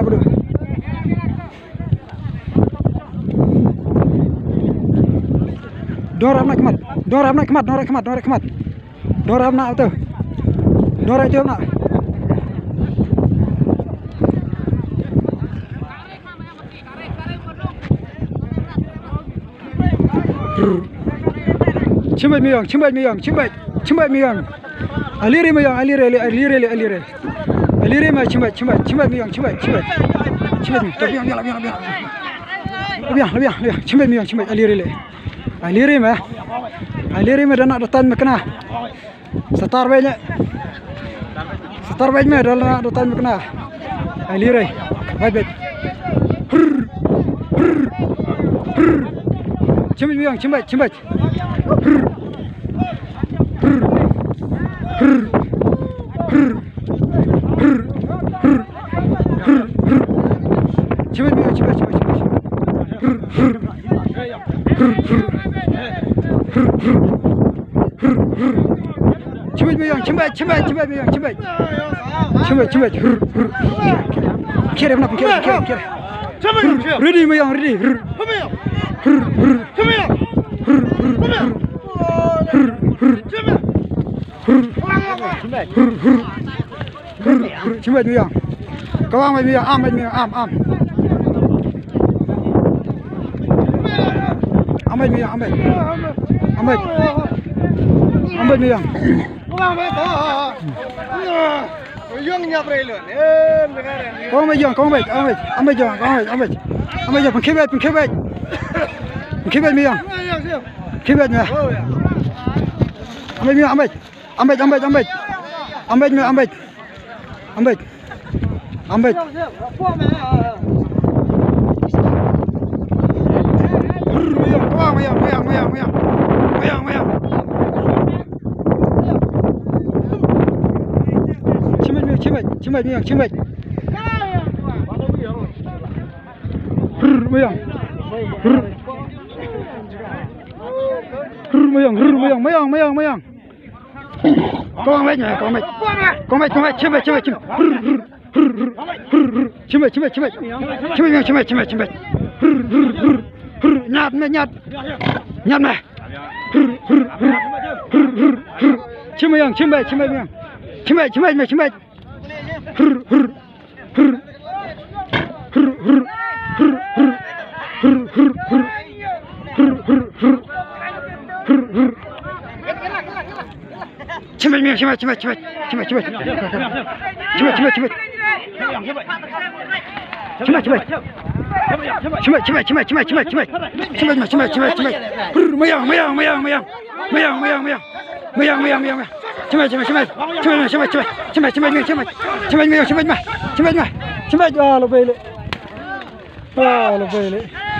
nak bodoh. Dorang nak kemat. Dorang nak kemat. Dorang nak tu. Dorang tu nak. Cimbat miyang. Alire mah cimbat miyang. Cimbat. Lebih. Cimbat miyang, alire mah dah nak datang makna. Setar banyak mah dah nak datang makna. Alire. Baik. Cimbat miyang. Cimbat Kira. Ready miyang, ready. Cimbat miyang. Kawang miyang, am. Ambat miyang. Kawang miyang. Pengkebet. Pengkebet miyang. Ambet. Miyang. Cimbat miyang. Miyang. Kawang miyang. Cimbat. Nyat meh. Cimbat. Cimbat. Lebih.